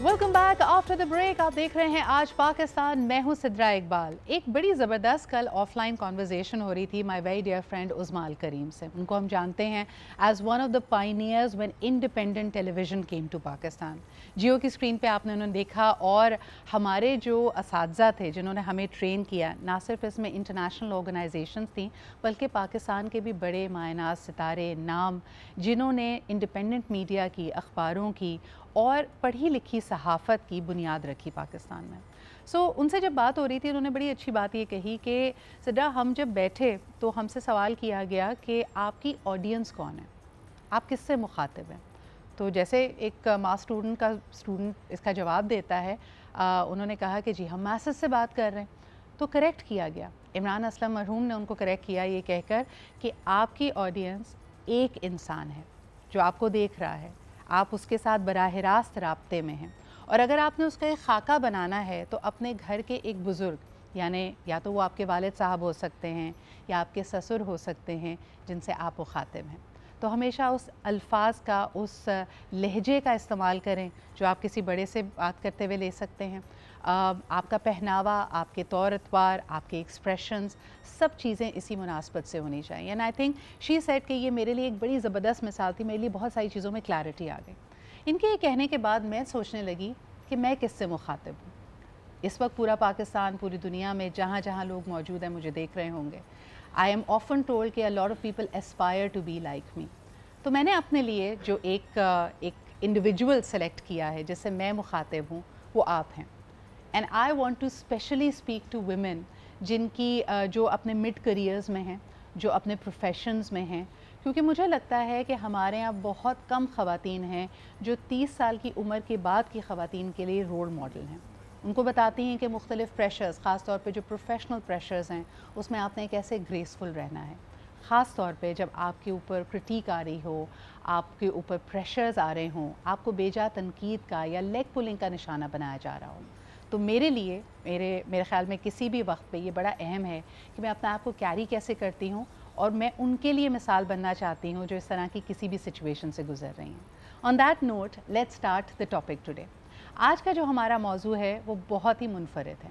Welcome back after the break. आप देख रहे हैं आज पाकिस्तान। मैं हूं सिद्रा इकबाल। एक बड़ी ज़बरदस्त कल ऑफलाइन कॉन्वर्जेशन हो रही थी my very dear friend Uzma Al Karim से। उनको हम जानते हैं as one of the pioneers when independent television came to Pakistan. Geo की स्क्रीन पे आपने उन्हें देखा, और हमारे जो असातिज़ा थे जिन्होंने हमें ट्रेन किया, ना सिर्फ इसमें इंटरनेशनल ऑर्गेनाइजेशंस थी बल्कि पाकिस्तान के भी बड़े मायनात सितारे नाम, जिन्होंने इंडिपेंडेंट मीडिया की, अखबारों की और पढ़ी लिखी सहाफ़त की बुनियाद रखी पाकिस्तान में। उनसे जब बात हो रही थी उन्होंने बड़ी अच्छी बात ये कही कि सिद्रा, हम जब बैठे तो हमसे सवाल किया गया कि आपकी ऑडियंस कौन है, आप किससे मुखातिब हैं। तो जैसे एक मास स्टूडेंट इसका जवाब देता है, उन्होंने कहा कि जी हम मैसेज से बात कर रहे हैं। तो करेक्ट किया गया, इमरान असलम मरहूम ने उनको करेक्ट किया ये कहकर कि आपकी ऑडियंस एक इंसान है जो आपको देख रहा है, आप उसके साथ बराह रास्त राब्ते में हैं, और अगर आपने उसका एक खाका बनाना है तो अपने घर के एक बुज़ुर्ग, यानी या तो वो आपके वालिद साहब हो सकते हैं या आपके ससुर हो सकते हैं जिनसे आप मुखातिब हैं, तो हमेशा उस अल्फाज का, उस लहजे का इस्तेमाल करें जो आप किसी बड़े से बात करते हुए ले सकते हैं। आपका पहनावा, आपके तौर अतवार, आपके एक्सप्रेशंस, सब चीज़ें इसी मुनासबत से होनी चाहिए। And I think she said कि ये मेरे लिए एक बड़ी ज़बरदस्त मिसाल थी, मेरे लिए बहुत सारी चीज़ों में क्लैरिटी आ गई। इनके ये कहने के बाद मैं सोचने लगी कि मैं किससे मुखातिब हूँ। इस वक्त पूरा पाकिस्तान, पूरी दुनिया में जहाँ जहाँ लोग मौजूद हैं मुझे देख रहे होंगे। आई एम ऑफन टोल्ड कि a lot of people aspire to be like me. तो मैंने अपने लिए जो एक इंडिविजुअल सेलेक्ट किया है जिससे मैं मुखातिब हूँ, वो आप हैं। And I want to specially speak to women जिनकी जो अपने मिड करियर्स में हैं, जो अपने प्रोफेशंस में हैं, क्योंकि मुझे लगता है कि हमारे यहाँ बहुत कम ख़वातीन हैं जो 30 साल की उम्र के बाद की ख़वातीन के लिए रोल मॉडल हैं। उनको बताती हैं कि मुख्तलिफ़ प्रेशर्स, ख़ास तौर पे जो प्रोफेशनल प्रेशर्स हैं, उसमें आपने कैसे ग्रेसफुल रहना है। ख़ास तौर पे जब आपके ऊपर क्रिटिक आ रही हो, आपके ऊपर प्रेशर्स आ रहे हों, आपको बेजा तनकीद का या लेग पुलिंग का निशाना बनाया जा रहा हो। तो मेरे लिए, मेरे ख़्याल में किसी भी वक्त पे ये बड़ा अहम है कि मैं अपने आप को कैरी कैसे करती हूँ, और मैं उनके लिए मिसाल बनना चाहती हूँ जो इस तरह की किसी भी सिचुएशन से गुजर रही हैं। On that note, let's start the topic today. आज का जो हमारा मौजू है वो बहुत ही मुनफरिद है।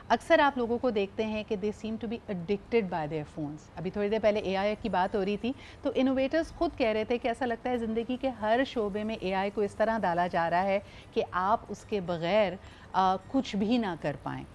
अक्सर आप लोगों को देखते हैं कि they seem to be addicted by their phones. अभी थोड़ी देर पहले एआई की बात हो रही थी, तो इनोवेटर्स खुद कह रहे थे कि ऐसा लगता है ज़िंदगी के हर शोबे में एआई को इस तरह डाला जा रहा है कि आप उसके बग़ैर कुछ भी ना कर पाएँ।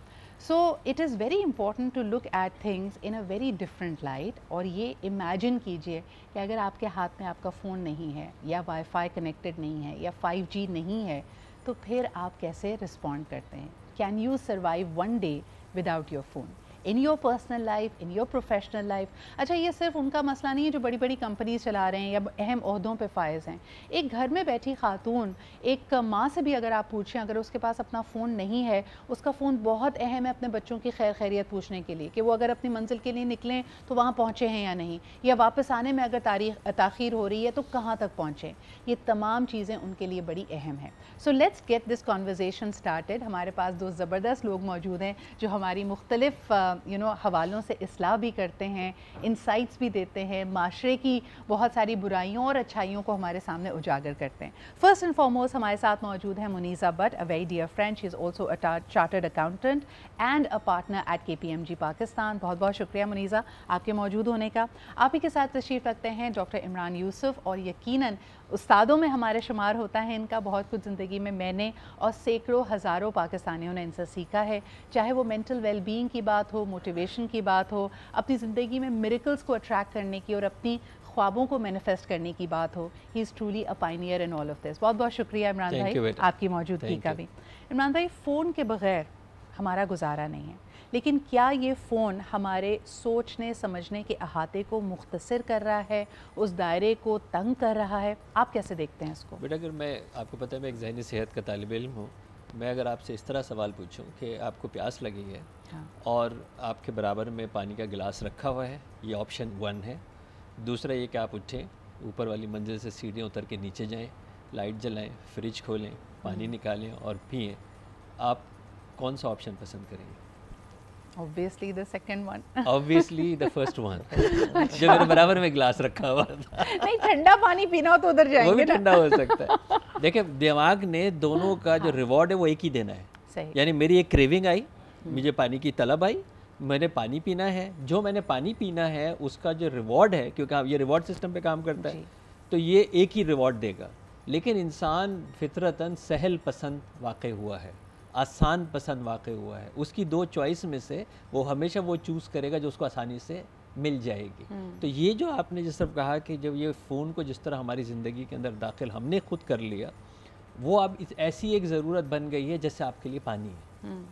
So it is very important to look at things in a very different light. और ये इमेजिन कीजिए कि अगर आपके हाथ में आपका फ़ोन नहीं है, या वाईफाई कनेक्टेड नहीं है, या 5G नहीं है, तो फिर आप कैसे रिस्पॉन्ड करते हैं। Can you survive one day without your phone in your personal life, in your professional life. अच्छा, ये सिर्फ उनका मसला नहीं है जो बड़ी बड़ी कंपनीज चला रहे हैं या अहम ओहदों पे फायज़ हैं। एक घर में बैठी खातून, एक माँ से भी अगर आप पूछें, अगर उसके पास अपना फ़ोन नहीं है, उसका फ़ोन बहुत अहम है अपने बच्चों की खैर खैरियत पूछने के लिए कि वो अगर अपनी मंजिल के लिए निकलें तो वहाँ पहुँचे हैं या नहीं, या वापस आने में अगर ताख़ीर हो रही है तो कहाँ तक पहुँचें। ये तमाम चीज़ें उनके लिए बड़ी अहम है। So let's get this conversation started. हमारे पास दो ज़बरदस्त लोग मौजूद हैं जो हमारी मुख्तलिफ़ हवालों से इस्लाह भी करते हैं, इंसाइट्स भी देते हैं, माशरे की बहुत सारी बुराइयों और अच्छाइयों को हमारे सामने उजागर करते हैं। फर्स्ट एंड फॉरमोस्ट हमारे साथ मौजूद है Muniza Bhatt, a very dear friend. She is also a chartered accountant and a partner at KPMG Pakistan. बहुत बहुत शुक्रिया मुनीज़ा आपके मौजूद होने का। आप ही के साथ तशरीफ़ रखते हैं डॉक्टर इमरान यूसुफ, और यकीनन उस्तादों में हमारे शुमार होता है इनका। बहुत कुछ ज़िंदगी में मैंने और सैकड़ों हज़ारों पाकिस्तानियों ने इनसे सीखा है, चाहे वो मेंटल वेलबींग की बात हो, मोटिवेशन की बात हो, अपनी ज़िंदगी में मिरेकल्स को अट्रैक्ट करने की और अपनी ख्वाबों को मैनिफेस्ट करने की बात हो। He is truly a Pioneer in all of this. बहुत बहुत शुक्रिया इमरान भाई आपकी मौजूदगी का भी। इमरान भाई, फ़ोन के बग़ैर हमारा गुजारा नहीं है, लेकिन क्या ये फ़ोन हमारे सोचने समझने के अहाते को मुख्तसर कर रहा है, उस दायरे को तंग कर रहा है? आप कैसे देखते हैं इसको? बेटा, अगर मैं, आपको पता है मैं एक ज़हनी सेहत का तालिब इल्म हूँ, मैं अगर आपसे इस तरह सवाल पूछूं कि आपको प्यास लगी है, हाँ। और आपके बराबर में पानी का गिलास रखा हुआ है, ये ऑप्शन 1 है। दूसरा ये कि आप उठें ऊपर वाली मंजिल से सीढ़ियाँ उतर के नीचे जाएं, लाइट जलाएं, फ्रिज खोलें, पानी निकालें और पिएं, आप कौन सा ऑप्शन पसंद करेंगे? Obviously the second one. Obviously the first one. जो मेरे बराबर में गिलास रखा हुआ था। नहीं, ठंडा पानी पीना हो तो उधर जाएंगे, वो भी ठंडा हो सकता है। देखिए, दिमाग ने दोनों का जो रिवॉर्ड है वो एक ही देना है। सही। यानी मेरी एक क्रेविंग आई, मुझे पानी की तलब आई, मैंने पानी पीना है, जो मैंने पानी पीना है उसका जो रिवॉर्ड है, क्योंकि ये रिवॉर्ड सिस्टम पे काम करता है, तो ये एक ही रिवॉर्ड देगा। लेकिन इंसान फितरतन सहल पसंद वाक़ई हुआ है, आसान पसंद वाक़ई हुआ है। उसकी दो चॉइस में से वो हमेशा वो चूज़ करेगा जो उसको आसानी से मिल जाएगी। तो ये जो आपने जिस तरह कहा कि जब ये फ़ोन को जिस तरह हमारी ज़िंदगी के अंदर दाखिल हमने खुद कर लिया, वो अब ऐसी एक ज़रूरत बन गई है जैसे आपके लिए पानी है।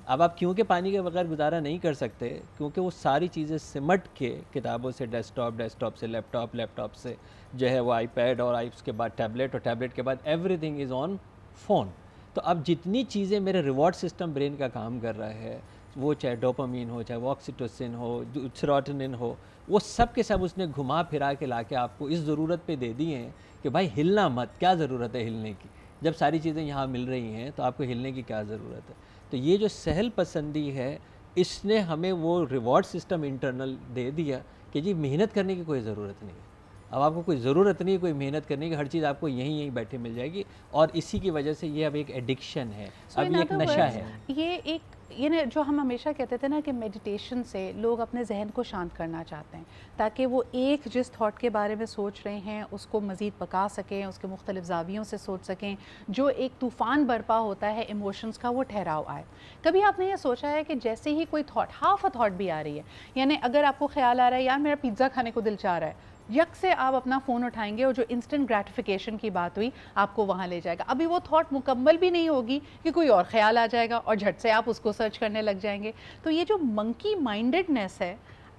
अब आप क्योंकि पानी के बगैर गुजारा नहीं कर सकते, क्योंकि वो सारी चीज़ें सिमट के किताबों से डेस्कटॉप से लैपटॉप से जो है वो आईपैड, और उसके बाद टैबलेट, और टैबलेट के बाद एवरीथिंग इज़ ऑन फ़ोन। तो अब जितनी चीज़ें मेरे रिवॉर्ड सिस्टम ब्रेन का काम कर रहा है, वो चाहे डोपामीन हो, चाहे वो ऑक्सीटोसिन हो, सेरोटोनिन हो, वो सब के सब उसने घुमा फिरा के लाके आपको इस ज़रूरत पे दे दिए हैं कि भाई हिलना मत, क्या ज़रूरत है हिलने की, जब सारी चीज़ें यहाँ मिल रही हैं तो आपको हिलने की क्या ज़रूरत है। तो ये जो सहल पसंदी है, इसने हमें वो रिवॉर्ड सिस्टम इंटरनल दे दिया कि जी मेहनत करने की कोई ज़रूरत नहीं है। अब आपको कोई ज़रूरत नहीं है कोई मेहनत करने की, हर चीज़ आपको यहीं बैठे मिल जाएगी, और इसी की वजह से ये अब एक एडिक्शन है, अब ये एक नशा है। ये ना जो हम हमेशा कहते थे ना कि मेडिटेशन से लोग अपने जहन को शांत करना चाहते हैं, ताकि वो एक जिस थॉट के बारे में सोच रहे हैं उसको मज़ीद पका सकें, उसके मुख्तलिफ ज़ावियों से सोच सकें, जो एक तूफ़ान बरपा होता है इमोशंस का, वो ठहराव आए। कभी आपने ये सोचा है कि जैसे ही कोई थॉट, हाफ अ थॉट भी आ रही है, यानी अगर आपको ख्याल आ रहा है यार मेरा पिज़्ज़ा खाने को दिल चाह रहा है, यक से आप अपना फ़ोन उठाएंगे और जो इंस्टेंट ग्रेटिफिकेशन की बात हुई आपको वहाँ ले जाएगा। अभी वो थॉट मुकम्मल भी नहीं होगी कि कोई और ख्याल आ जाएगा और झट से आप उसको सर्च करने लग जाएंगे। तो ये जो मंकी माइंडेडनेस है,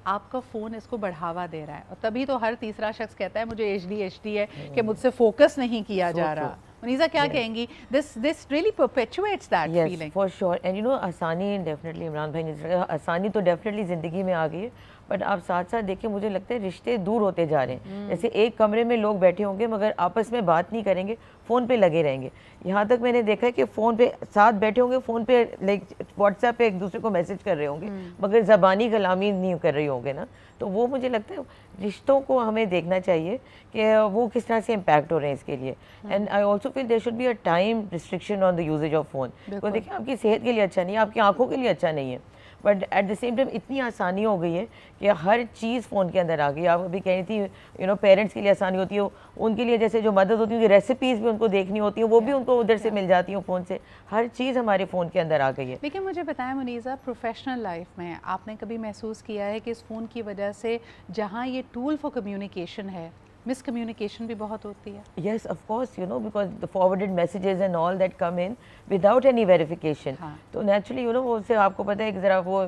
आपका फ़ोन इसको बढ़ावा दे रहा है, और तभी तो हर तीसरा शख्स कहता है मुझे ADHD है कि मुझसे फोकस नहीं किया जा रहा। मुनीज़ा क्या कहेंगी? This really perpetuates that feeling. Yes, for sure. And you know, आसानी definitely, इमरान भाई ने आसानी तो डेफिनेटली ज़िंदगी में आ गई है, बट आप साथ साथ देखिए, मुझे लगता है रिश्ते दूर होते जा रहे हैं। जैसे एक कमरे में लोग बैठे होंगे मगर आपस में बात नहीं करेंगे, फ़ोन पे लगे रहेंगे। यहाँ तक मैंने देखा है कि फ़ोन पे साथ बैठे होंगे, फ़ोन पे लाइक व्हाट्सएप पे एक दूसरे को मैसेज कर रहे होंगे, मगर ज़बानी कलामी नहीं कर रहे होंगे ना। तो वो मुझे लगता है रिश्तों को हमें देखना चाहिए कि वो किस तरह से इम्पैक्ट हो रहे हैं इसके लिए। And I also feel there should be a time restriction on the usages of phone. तो देखिए, आपकी सेहत के लिए अच्छा नहीं है, आपकी आंखों के लिए अच्छा नहीं है, but at the same time इतनी आसानी हो गई है कि हर चीज़ फ़ोन के अंदर आ गई। आप अभी कह रही थी, यू नो, पेरेंट्स के लिए आसानी होती है, उनके लिए जैसे जो मदद होती है, उनकी रेसिपीज़ भी उनको देखनी होती है, वो भी उनको उधर से मिल जाती हैं फ़ोन से। हर चीज़ हमारे फ़ोन के अंदर आ गई है। लेकिन मुझे बताएं मुनीज़ा, प्रोफेशनल लाइफ में आपने कभी महसूस किया है कि इस फ़ोन की वजह से जहाँ ये टूल फॉर कम्युनिकेशन है, मिसकम्युनिकेशन भी बहुत होती है? Yes, of course, you know, because the forwarded messages and all that come in without any verification. तो naturally, you know, उससे आपको पता है कि ज़रा वो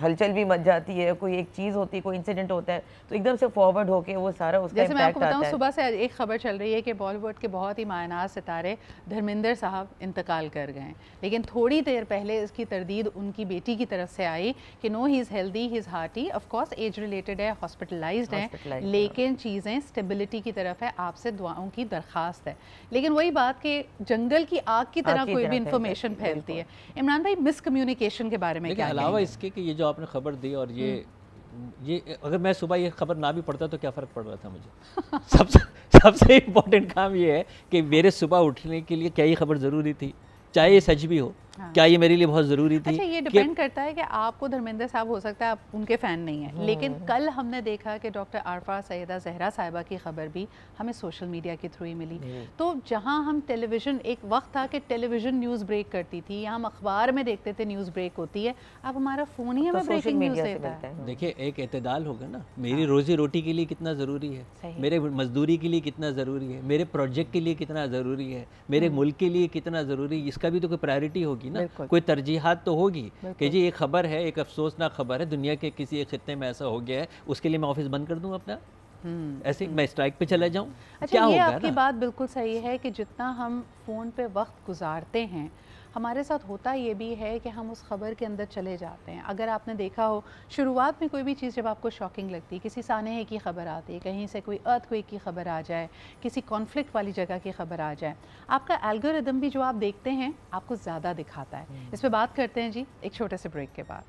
हलचल भी मच जाती है, कोई एक चीज़ होती है, कोई इंसिडेंट होता है, तो एकदम से फॉरवर्ड होके वो सारा उसका जैसे मैं आपको इम्पैक्ट बताऊं, आता है। सुबह से एक खबर चल रही है कि बॉलीवुड के बहुत ही मायनाज सितारे धर्मेंद्र साहब इंतकाल कर गए, लेकिन थोड़ी देर पहले इसकी तरदीद उनकी बेटी की तरफ से आई कि no, he is healthy, he is hearty, of course age related है, हॉस्पिटलाइज्ड है, लेकिन चीज़ें स्टेबिलिटी की तरफ है, आपसे दुआओं की दरख्वास्त है। लेकिन वही बात कि जंगल की आग की तरह कोई भी इंफॉर्मेशन फैलती है। इमरान भाई, मिसकम्युनिकेशन के बारे में क्या अलावा इसके कि ये जो आपने खबर दी, और ये अगर मैं सुबह ये खबर ना भी पढ़ता तो क्या फ़र्क पड़ रहा था मुझे। सबसे इम्पोर्टेंट काम ये है कि मेरे सुबह उठने के लिए क्या ये खबर ज़रूरी थी, चाहे ये सच भी हो। हाँ। क्या ये मेरे लिए बहुत ज़रूरी थी? अच्छा, ये डिपेंड करता है कि आपको धर्मेंद्र साहब, हो सकता है आप उनके फ़ैन नहीं हैं, लेकिन कल हमने देखा कि डॉक्टर आरफा सैयदा जहरा साहिबा की खबर भी हमें सोशल मीडिया के थ्रू ही मिली। तो जहां हम टेलीविज़न, एक वक्त था कि टेलीविज़न न्यूज़ ब्रेक करती थी, या हम अखबार में देखते थे न्यूज़ ब्रेक होती है, अब हमारा फ़ोन ही हमें ब्रेकिंग न्यूज़ देता है। देखिए, एक एतदाल होगा ना, मेरी रोज़ी रोटी के लिए कितना ज़रूरी है, मेरे मजदूरी के लिए कितना ज़रूरी है, मेरे प्रोजेक्ट के लिए कितना ज़रूरी है, मेरे मुल्क के लिए कितना ज़रूरी है, इसका भी तो कोई प्रायोरिटी होगी ना, कोई तरजीहात तो होगी कि जी एक खबर है, एक अफसोसनाक खबर है, दुनिया के किसी एक खित्ते में ऐसा हो गया है, उसके लिए मैं ऑफिस बंद कर दूं अपना, ऐसे मैं स्ट्राइक पे चला जाऊं। अच्छा, ये आपकी बात बिल्कुल सही है कि जितना हम फ़ोन पे वक्त गुजारते हैं, हमारे साथ होता ये भी है कि हम उस खबर के अंदर चले जाते हैं। अगर आपने देखा हो, शुरुआत में कोई भी चीज़ जब आपको शॉकिंग लगती है, किसी सानहे की खबर आती है, कहीं से कोई अर्थक्वेक की खबर आ जाए, किसी कॉन्फ्लिक्ट वाली जगह की खबर आ जाए, आपका एल्गोरिदम भी जो आप देखते हैं आपको ज़्यादा दिखाता है। इस पर बात करते हैं जी एक छोटे से ब्रेक के बाद।